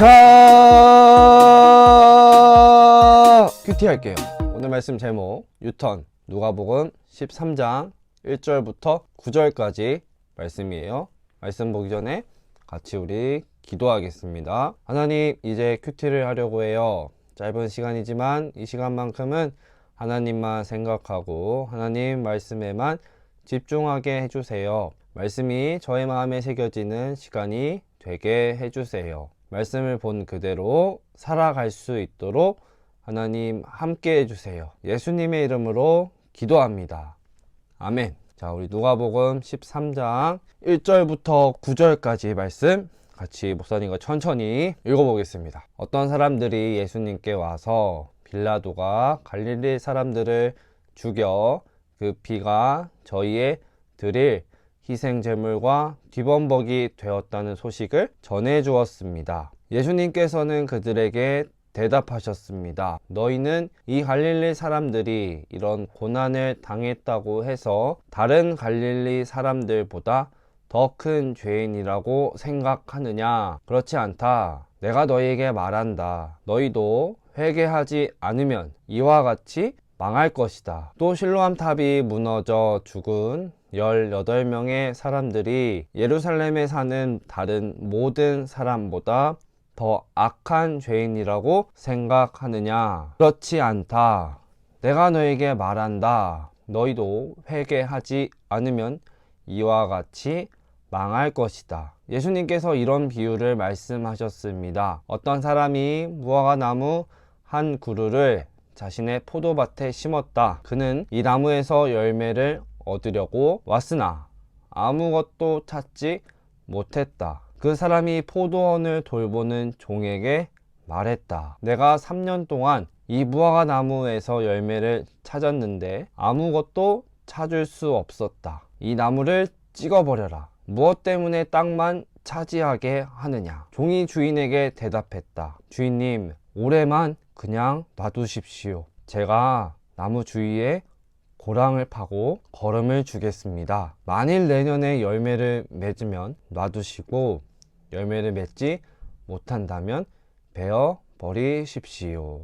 자, 큐티 할게요. 오늘 말씀 제목 유턴, 누가복음 13장 1절부터 9절까지 말씀이에요. 말씀 보기 전에 같이 우리 기도하겠습니다. 하나님, 이제 큐티를 하려고 해요. 짧은 시간이지만 이 시간만큼은 하나님만 생각하고 하나님 말씀에만 집중하게 해주세요. 말씀이 저의 마음에 새겨지는 시간이 되게 해주세요. 말씀을 본 그대로 살아갈 수 있도록 하나님 함께 해주세요. 예수님의 이름으로 기도합니다. 아멘. 자, 우리 누가복음 13장 1절부터 9절까지 말씀 같이 목사님과 천천히 읽어보겠습니다. 어떤 사람들이 예수님께 와서 빌라도가 갈릴리 사람들을 죽여 그 피가 저희의 드릴 희생제물과 뒤범벅이 되었다는 소식을 전해주었습니다. 예수님께서는 그들에게 대답하셨습니다. 너희는 이 갈릴리 사람들이 이런 고난을 당했다고 해서 다른 갈릴리 사람들보다 더 큰 죄인이라고 생각하느냐? 그렇지 않다. 내가 너희에게 말한다. 너희도 회개하지 않으면 이와 같이 망할 것이다. 또 실로암 탑이 무너져 죽은 18명의 사람들이 예루살렘에 사는 다른 모든 사람보다 더 악한 죄인이라고 생각하느냐? 그렇지 않다. 내가 너에게 말한다. 너희도 회개하지 않으면 이와 같이 망할 것이다. 예수님께서 이런 비유를 말씀하셨습니다. 어떤 사람이 무화과나무 한 그루를 자신의 포도밭에 심었다. 그는 이 나무에서 열매를 얻으려고 왔으나 아무것도 찾지 못했다. 그 사람이 포도원을 돌보는 종에게 말했다. 내가 3년 동안 이 무화과 나무에서 열매를 찾았는데 아무것도 찾을 수 없었다. 이 나무를 찍어버려라. 무엇 때문에 땅만 차지하게 하느냐? 종이 주인에게 대답했다. 주인님, 올해만 그냥 놔두십시오. 제가 나무 주위에 고랑을 파고 거름을 주겠습니다. 만일 내년에 열매를 맺으면 놔두시고 열매를 맺지 못한다면 베어 버리십시오.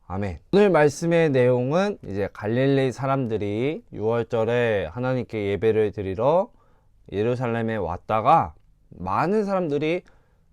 아멘. 오늘 말씀의 내용은 이제 갈릴리 사람들이 6월절에 하나님께 예배를 드리러 예루살렘에 왔다가 많은 사람들이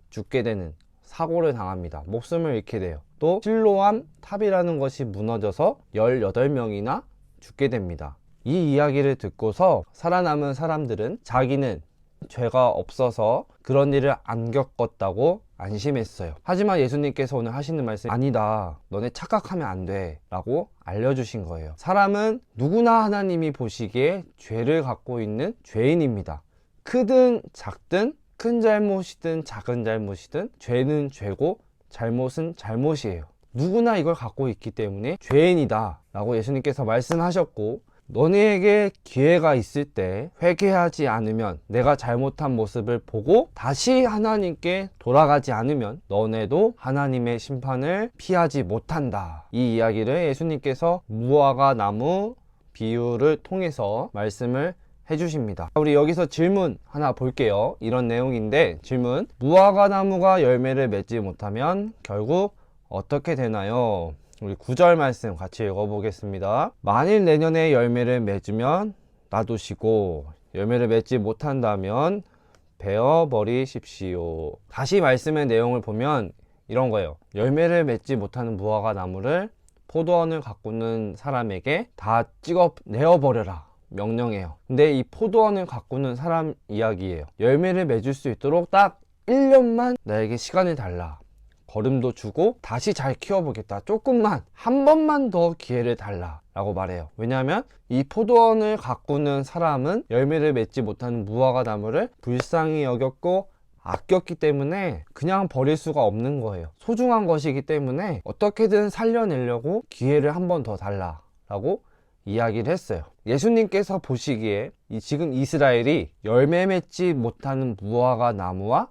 죽게 되는 사고를 당합니다. 목숨을 잃게 돼요. 또 실로암 탑이라는 것이 무너져서 18명이나 죽게 됩니다. 이 이야기를 듣고서 살아남은 사람들은 자기는 죄가 없어서 그런 일을 안 겪었다고 안심했어요. 하지만 예수님께서 오늘 하시는 말씀이 아니다. 너네 착각하면 안 돼 라고 알려주신 거예요. 사람은 누구나 하나님이 보시기에 죄를 갖고 있는 죄인입니다. 크든 작든 큰 잘못이든 작은 잘못이든 죄는 죄고 잘못은 잘못이에요. 누구나 이걸 갖고 있기 때문에 죄인이다 라고 예수님께서 말씀하셨고, 너네에게 기회가 있을 때 회개하지 않으면, 내가 잘못한 모습을 보고 다시 하나님께 돌아가지 않으면 너네도 하나님의 심판을 피하지 못한다. 이 이야기를 예수님께서 무화과 나무 비유를 통해서 말씀을 해주십니다. 우리 여기서 질문 하나 볼게요. 이런 내용인데, 질문: 무화과 나무가 열매를 맺지 못하면 결국 어떻게 되나요? 우리 9절 말씀 같이 읽어보겠습니다. 만일 내년에 열매를 맺으면 놔두시고 열매를 맺지 못한다면 베어 버리십시오. 다시 말씀의 내용을 보면 이런 거예요. 열매를 맺지 못하는 무화과 나무를 포도원을 가꾸는 사람에게 다 찍어내어 버려라 명령해요. 근데 이 포도원을 가꾸는 사람 이야기예요. 열매를 맺을 수 있도록 딱 1년만 나에게 시간을 달라. 거름도 주고 다시 잘 키워보겠다. 조금만, 한 번만 더 기회를 달라 라고 말해요. 왜냐하면 이 포도원을 가꾸는 사람은 열매를 맺지 못하는 무화과 나무를 불쌍히 여겼고 아꼈기 때문에 그냥 버릴 수가 없는 거예요. 소중한 것이기 때문에 어떻게든 살려내려고 기회를 한 번 더 달라 라고 이야기를 했어요. 예수님께서 보시기에 지금 이스라엘이 열매 맺지 못하는 무화과 나무와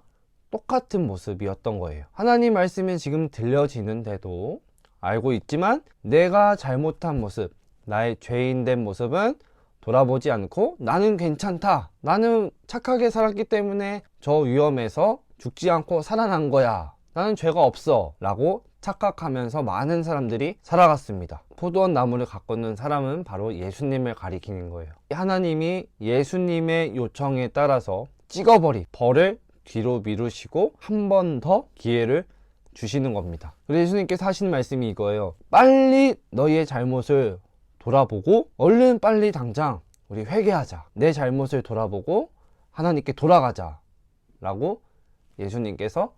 똑같은 모습이었던 거예요. 하나님 말씀이 지금 들려지는데도 알고 있지만 내가 잘못한 모습, 나의 죄인된 모습은 돌아보지 않고 나는 괜찮다, 나는 착하게 살았기 때문에 저 위험에서 죽지 않고 살아난 거야 나는 죄가 없어 라고 착각하면서 많은 사람들이 살아갔습니다. 포도원 나무를 가꾸는 사람은 바로 예수님을 가리키는 거예요. 하나님이 예수님의 요청에 따라서 찍어버리 벌을 뒤로 미루시고 한 번 더 기회를 주시는 겁니다. 그래서 예수님께서 하신 말씀이 이거예요. 빨리 너희의 잘못을 돌아보고 얼른 빨리 당장 우리 회개하자. 내 잘못을 돌아보고 하나님께 돌아가자 라고 예수님께서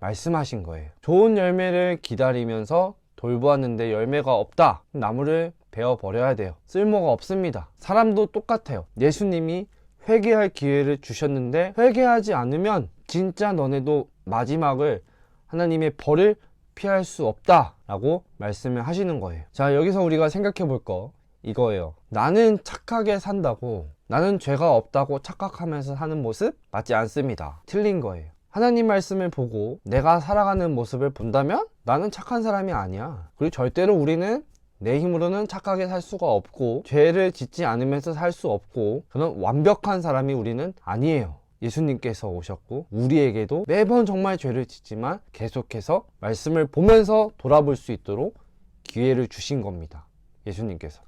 말씀하신 거예요. 좋은 열매를 기다리면서 돌보았는데 열매가 없다. 나무를 베어버려야 돼요. 쓸모가 없습니다. 사람도 똑같아요. 예수님이 회개할 기회를 주셨는데 회개하지 않으면 진짜 너네도 마지막을 하나님의 벌을 피할 수 없다 라고 말씀을 하시는 거예요. 자, 여기서 우리가 생각해 볼 거 이거예요. 나는 착하게 산다고, 나는 죄가 없다고 착각하면서 사는 모습 맞지 않습니다. 틀린 거예요. 하나님 말씀을 보고 내가 살아가는 모습을 본다면 나는 착한 사람이 아니야. 그리고 절대로 우리는 내 힘으로는 착하게 살 수가 없고 죄를 짓지 않으면서 살 수 없고 그런 완벽한 사람이 우리는 아니에요. 예수님께서 오셨고 우리에게도 매번 정말 죄를 짓지만 계속해서 말씀을 보면서 돌아볼 수 있도록 기회를 주신 겁니다. 예수님께서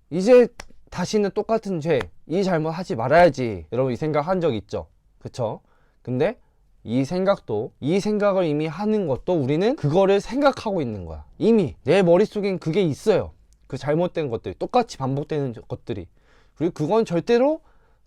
이제 다시는 똑같은 죄, 이 잘못 하지 말아야지. 여러분 이 생각 한 적 있죠? 그쵸? 근데 이 생각을 이미 하는 것도 우리는 그거를 생각하고 있는 거야. 이미 내 머릿속엔 그게 있어요. 그 잘못된 것들이 똑같이 반복되는 것들이. 그리고 그건 절대로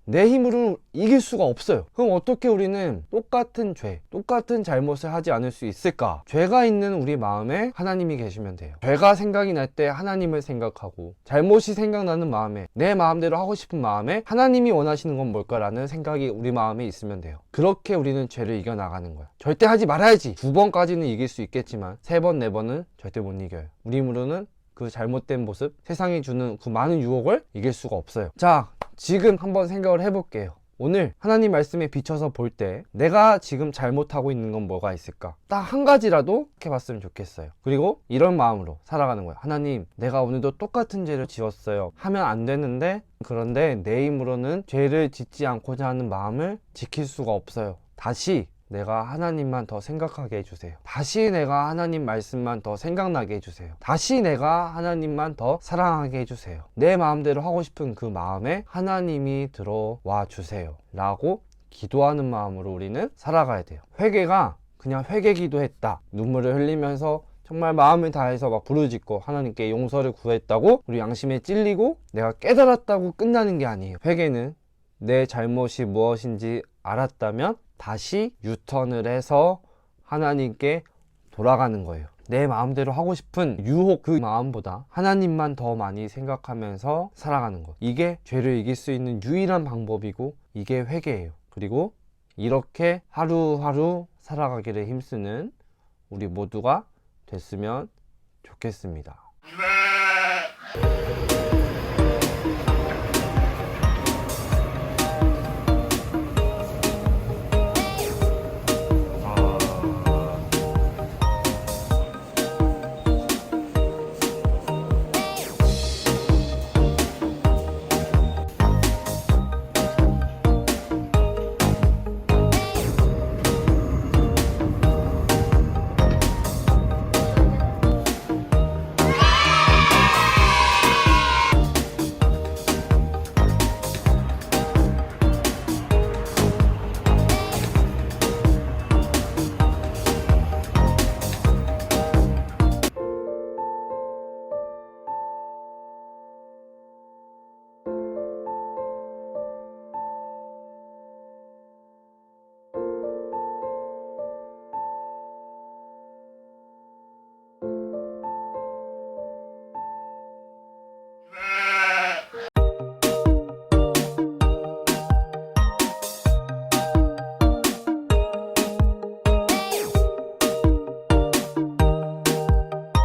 내 힘으로 이길 수가 없어요. 그럼 어떻게 우리는 똑같은 죄, 똑같은 잘못을 하지 않을 수 있을까? 죄가 있는 우리 마음에 하나님이 계시면 돼요. 죄가 생각이 날 때 하나님을 생각하고 잘못이 생각나는 마음에 내 마음대로 하고 싶은 마음에 하나님이 원하시는 건 뭘까라는 생각이 우리 마음에 있으면 돼요. 그렇게 우리는 죄를 이겨나가는 거야. 절대 하지 말아야지. 2번까지는 이길 수 있겠지만 3번, 4번은 절대 못 이겨요. 우리 힘으로는 그 잘못된 모습, 세상이 주는 그 많은 유혹을 이길 수가 없어요. 자, 지금 한번 생각을 해볼게요. 오늘 하나님 말씀에 비춰서 볼 때 내가 지금 잘못하고 있는 건 뭐가 있을까? 딱 한 가지라도 해봤으면 좋겠어요. 그리고 이런 마음으로 살아가는 거예요. 하나님, 내가 오늘도 똑같은 죄를 지었어요. 하면 안 되는데 그런데 내 힘으로는 죄를 짓지 않고자 하는 마음을 지킬 수가 없어요. 다시 내가 하나님만 더 생각하게 해주세요. 다시 내가 하나님 말씀만 더 생각나게 해주세요. 다시 내가 하나님만 더 사랑하게 해주세요. 내 마음대로 하고 싶은 그 마음에 하나님이 들어와 주세요 라고 기도하는 마음으로 우리는 살아가야 돼요. 회개가 그냥 회개 기도했다, 눈물을 흘리면서 정말 마음을 다해서 막 부르짖고 하나님께 용서를 구했다고 우리 양심에 찔리고 내가 깨달았다고 끝나는 게 아니에요. 회개는 내 잘못이 무엇인지 알았다면 다시 유턴을 해서 하나님께 돌아가는 거예요. 내 마음대로 하고 싶은 유혹 그 마음보다 하나님만 더 많이 생각하면서 살아가는 것. 이게 죄를 이길 수 있는 유일한 방법이고 이게 회개예요. 그리고 이렇게 하루하루 살아가기를 힘쓰는 우리 모두가 됐으면 좋겠습니다.